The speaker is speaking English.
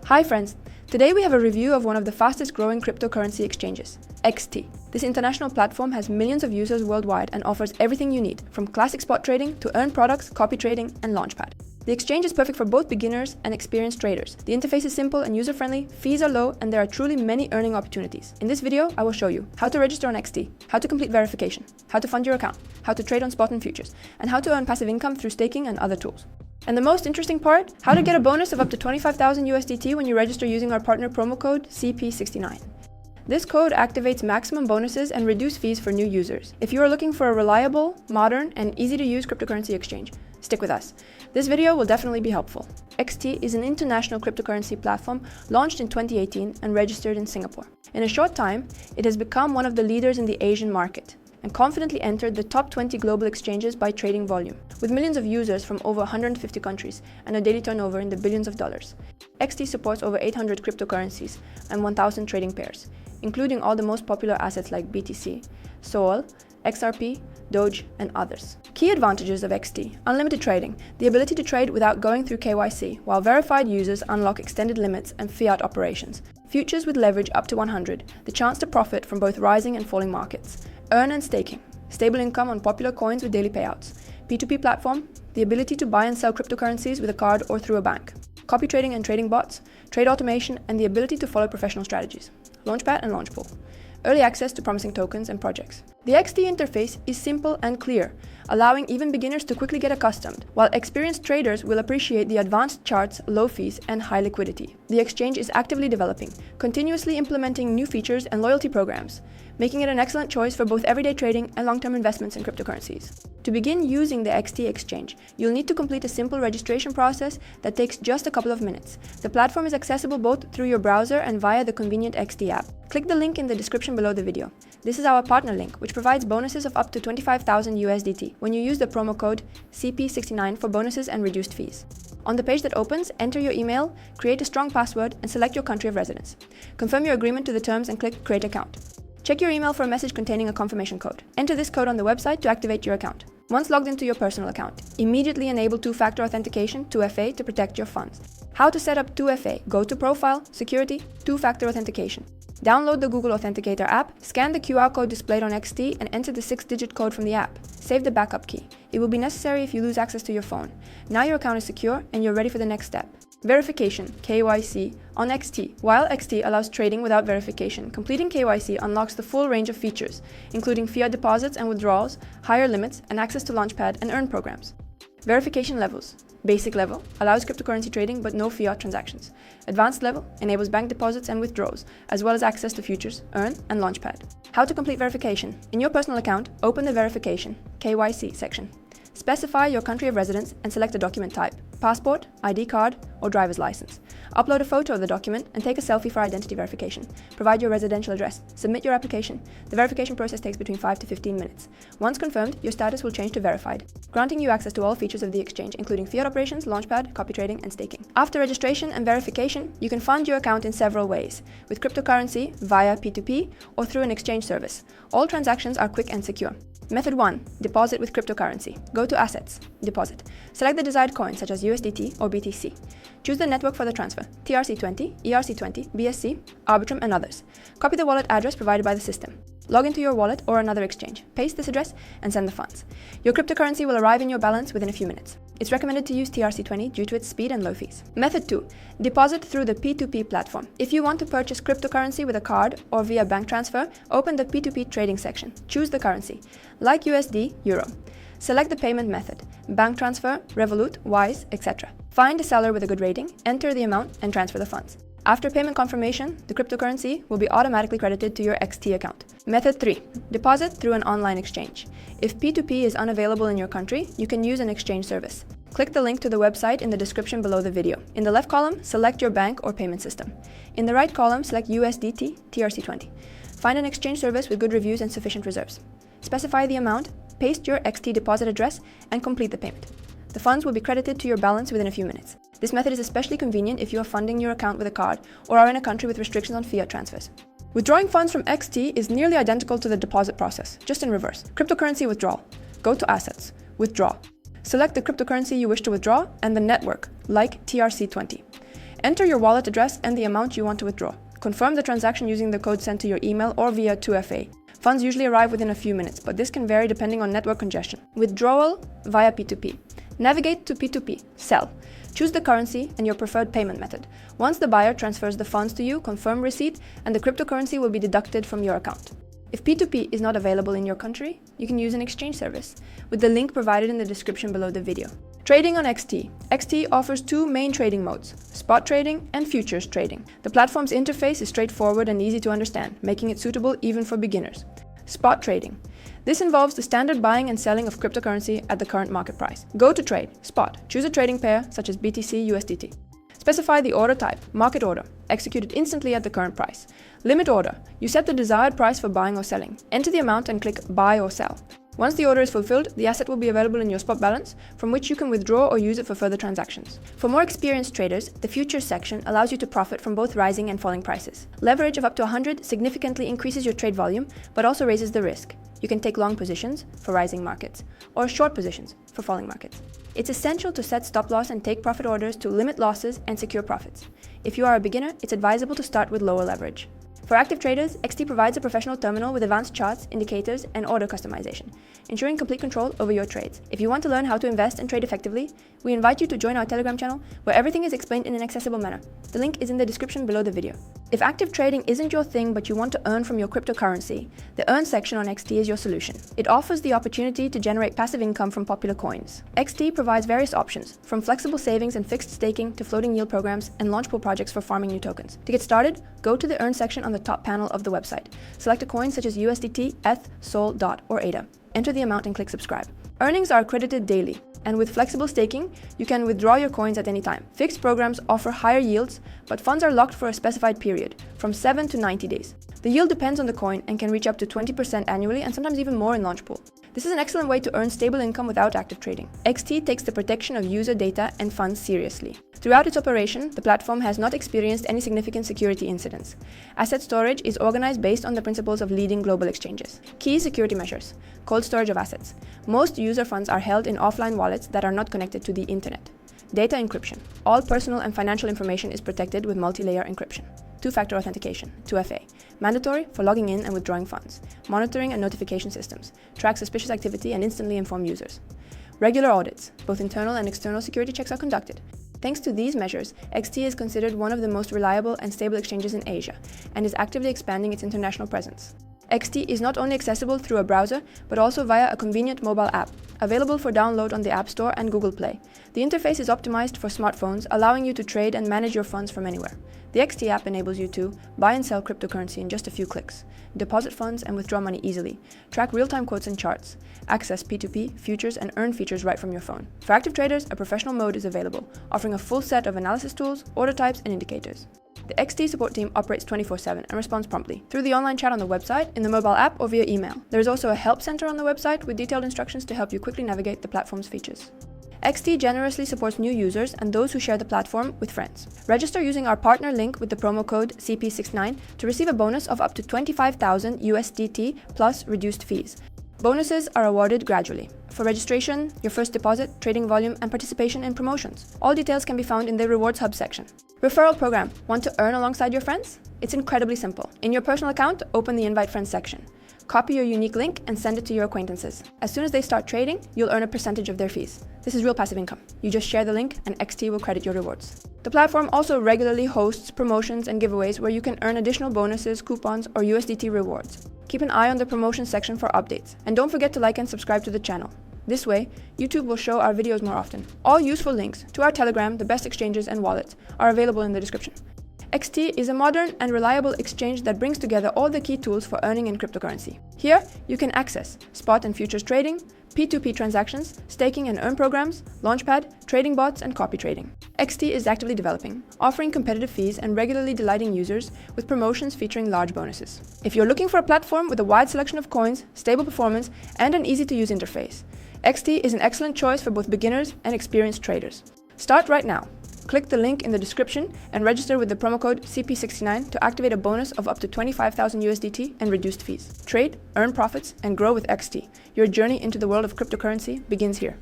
Hi friends, today we have a review of one of the fastest growing cryptocurrency exchanges, XT. This international platform has millions of users worldwide and offers everything you need, from classic spot trading to earn products, copy trading, and launchpad. The exchange is perfect for both beginners and experienced traders. The interface is simple and user-friendly, fees are low, and there are truly many earning opportunities. In this video, I will show you how to register on XT, how to complete verification, how to fund your account, how to trade on spot and futures, and how to earn passive income through staking and other tools. And the most interesting part, how to get a bonus of up to 25,000 USDT when you register using our partner promo code CP69. This code activates maximum bonuses and reduced fees for new users. If you are looking for a reliable, modern, and easy-to-use cryptocurrency exchange, stick with us. This video will definitely be helpful. XT is an international cryptocurrency platform launched in 2018 and registered in Singapore. In a short time, it has become one of the leaders in the Asian market and confidently entered the top 20 global exchanges by trading volume. With millions of users from over 150 countries and a daily turnover in the billions of dollars, XT supports over 800 cryptocurrencies and 1,000 trading pairs, including all the most popular assets like BTC, SOL, XRP, Doge, and others. Key advantages of XT: unlimited trading, the ability to trade without going through KYC, while verified users unlock extended limits and fiat operations. Futures with leverage up to 100, the chance to profit from both rising and falling markets. Earn and staking, stable income on popular coins with daily payouts. P2P platform, the ability to buy and sell cryptocurrencies with a card or through a bank. Copy trading and trading bots, trade automation, and the ability to follow professional strategies. Launchpad and Launchpool. Early access to promising tokens and projects. The XT interface is simple and clear, allowing even beginners to quickly get accustomed, while experienced traders will appreciate the advanced charts, low fees, and high liquidity. The exchange is actively developing, continuously implementing new features and loyalty programs, making it an excellent choice for both everyday trading and long-term investments in cryptocurrencies. To begin using the XT exchange, you'll need to complete a simple registration process that takes just a couple of minutes. The platform is accessible both through your browser and via the convenient XT app. Click the link in the description below the video. This is our partner link, which provides bonuses of up to 25,000 USDT when you use the promo code CP69 for bonuses and reduced fees. On the page that opens, enter your email, create a strong password, and select your country of residence. Confirm your agreement to the terms and click Create Account. Check your email for a message containing a confirmation code. Enter this code on the website to activate your account. Once logged into your personal account, immediately enable two-factor authentication 2FA to protect your funds. How to set up 2FA? Go to Profile, Security, Two-Factor Authentication. Download the Google Authenticator app, scan the QR code displayed on XT, and enter the 6-digit code from the app. Save the backup key. It will be necessary if you lose access to your phone. Now your account is secure and you're ready for the next step. Verification, KYC, on XT. While XT allows trading without verification, completing KYC unlocks the full range of features, including fiat deposits and withdrawals, higher limits, and access to Launchpad and earn programs. Verification levels. Basic level allows cryptocurrency trading but no fiat transactions. Advanced level enables bank deposits and withdrawals, as well as access to futures, earn, and Launchpad. How to complete verification. In your personal account, open the Verification, KYC section. Specify your country of residence and select a document type: passport, ID card, or driver's license. Upload a photo of the document and take a selfie for identity verification. Provide your residential address. Submit your application. The verification process takes between 5 to 15 minutes. Once confirmed, your status will change to verified, granting you access to all features of the exchange, including fiat operations, Launchpad, copy trading, and staking. After registration and verification, you can fund your account in several ways: with cryptocurrency, via P2P, or through an exchange service. All transactions are quick and secure. Method 1. Deposit with cryptocurrency. Go to Assets, Deposit. Select the desired coin, such as USDT or BTC. Choose the network for the transfer: TRC20, ERC20, BSC, Arbitrum, and others. Copy the wallet address provided by the system. Log into your wallet or another exchange. Paste this address and send the funds. Your cryptocurrency will arrive in your balance within a few minutes. It's recommended to use TRC20 due to its speed and low fees. Method 2. Deposit through the P2P platform. If you want to purchase cryptocurrency with a card or via bank transfer, open the P2P trading section. Choose the currency, like USD, Euro. Select the payment method: bank transfer, Revolut, Wise, etc. Find a seller with a good rating, enter the amount, and transfer the funds. After payment confirmation, the cryptocurrency will be automatically credited to your XT account. Method 3. Deposit through an online exchange. If P2P is unavailable in your country, you can use an exchange service. Click the link to the website in the description below the video. In the left column, select your bank or payment system. In the right column, select USDT, TRC20. Find an exchange service with good reviews and sufficient reserves. Specify the amount, paste your XT deposit address, and complete the payment. The funds will be credited to your balance within a few minutes. This method is especially convenient if you are funding your account with a card or are in a country with restrictions on fiat transfers. Withdrawing funds from XT is nearly identical to the deposit process, just in reverse. Cryptocurrency withdrawal. Go to Assets, Withdraw. Select the cryptocurrency you wish to withdraw and the network, like TRC20. Enter your wallet address and the amount you want to withdraw. Confirm the transaction using the code sent to your email or via 2FA. Funds usually arrive within a few minutes, but this can vary depending on network congestion. Withdrawal via P2P. Navigate to P2P. Sell. Choose the currency and your preferred payment method. Once the buyer transfers the funds to you, confirm receipt, and the cryptocurrency will be deducted from your account. If P2P is not available in your country, you can use an exchange service, with the link provided in the description below the video. Trading on XT. XT offers two main trading modes, spot trading and futures trading. The platform's interface is straightforward and easy to understand, making it suitable even for beginners. Spot trading. This involves the standard buying and selling of cryptocurrency at the current market price. Go to trade, spot, choose a trading pair such as BTC USDT. Specify the order type, market order, executed instantly at the current price. Limit order, you set the desired price for buying or selling. Enter the amount and click buy or sell. Once the order is fulfilled, the asset will be available in your spot balance, from which you can withdraw or use it for further transactions. For more experienced traders, the futures section allows you to profit from both rising and falling prices. Leverage of up to 100 significantly increases your trade volume, but also raises the risk. You can take long positions for rising markets, or short positions for falling markets. It's essential to set stop loss and take profit orders to limit losses and secure profits. If you are a beginner, it's advisable to start with lower leverage. For active traders, XT provides a professional terminal with advanced charts, indicators, and order customization, ensuring complete control over your trades. If you want to learn how to invest and trade effectively, we invite you to join our Telegram channel, where everything is explained in an accessible manner. The link is in the description below the video. If active trading isn't your thing but you want to earn from your cryptocurrency, the Earn section on XT is your solution. It offers the opportunity to generate passive income from popular coins. XT provides various options, from flexible savings and fixed staking to floating yield programs and launch pool projects for farming new tokens. To get started, go to the Earn section on the top panel of the website. Select a coin such as USDT, ETH, SOL, DOT, or ADA. Enter the amount and click subscribe. Earnings are credited daily, and with flexible staking, you can withdraw your coins at any time. Fixed programs offer higher yields, but funds are locked for a specified period, from 7 to 90 days. The yield depends on the coin and can reach up to 20% annually and sometimes even more in launch pool. This is an excellent way to earn stable income without active trading. XT takes the protection of user data and funds seriously. Throughout its operation, the platform has not experienced any significant security incidents. Asset storage is organized based on the principles of leading global exchanges. Key security measures. Cold storage of assets. Most user funds are held in offline wallets that are not connected to the internet. Data encryption. All personal and financial information is protected with multi-layer encryption. Two-factor authentication, 2FA. Mandatory for logging in and withdrawing funds. Monitoring and notification systems. Track suspicious activity and instantly inform users. Regular audits. Both internal and external security checks are conducted. Thanks to these measures, XT is considered one of the most reliable and stable exchanges in Asia, and is actively expanding its international presence. XT is not only accessible through a browser, but also via a convenient mobile app, available for download on the App Store and Google Play. The interface is optimized for smartphones, allowing you to trade and manage your funds from anywhere. The XT app enables you to buy and sell cryptocurrency in just a few clicks, deposit funds and withdraw money easily, track real-time quotes and charts, access P2P, futures, and earn features right from your phone. For active traders, a professional mode is available, offering a full set of analysis tools, order types, and indicators. The XT support team operates 24/7 and responds promptly through the online chat on the website, in the mobile app, or via email. There is also a help center on the website with detailed instructions to help you quickly navigate the platform's features. XT generously supports new users and those who share the platform with friends. Register using our partner link with the promo code CP69 to receive a bonus of up to 25,000 USDT plus reduced fees. Bonuses are awarded gradually. For registration, your first deposit, trading volume, and participation in promotions. All details can be found in the Rewards Hub section. Referral program. Want to earn alongside your friends? It's incredibly simple. In your personal account, open the Invite Friends section. Copy your unique link and send it to your acquaintances. As soon as they start trading, you'll earn a percentage of their fees. This is real passive income. You just share the link and XT will credit your rewards. The platform also regularly hosts promotions and giveaways where you can earn additional bonuses, coupons, or USDT rewards. Keep an eye on the promotions section for updates. And don't forget to like and subscribe to the channel. This way, YouTube will show our videos more often. All useful links to our Telegram, the best exchanges, and wallets are available in the description. XT is a modern and reliable exchange that brings together all the key tools for earning in cryptocurrency. Here, you can access spot and futures trading, P2P transactions, staking and earn programs, Launchpad, trading bots, and copy trading. XT is actively developing, offering competitive fees and regularly delighting users with promotions featuring large bonuses. If you're looking for a platform with a wide selection of coins, stable performance, and an easy-to-use interface, XT is an excellent choice for both beginners and experienced traders. Start right now. Click the link in the description and register with the promo code CP69 to activate a bonus of up to 25,000 USDT and reduced fees. Trade, earn profits, and grow with XT. Your journey into the world of cryptocurrency begins here.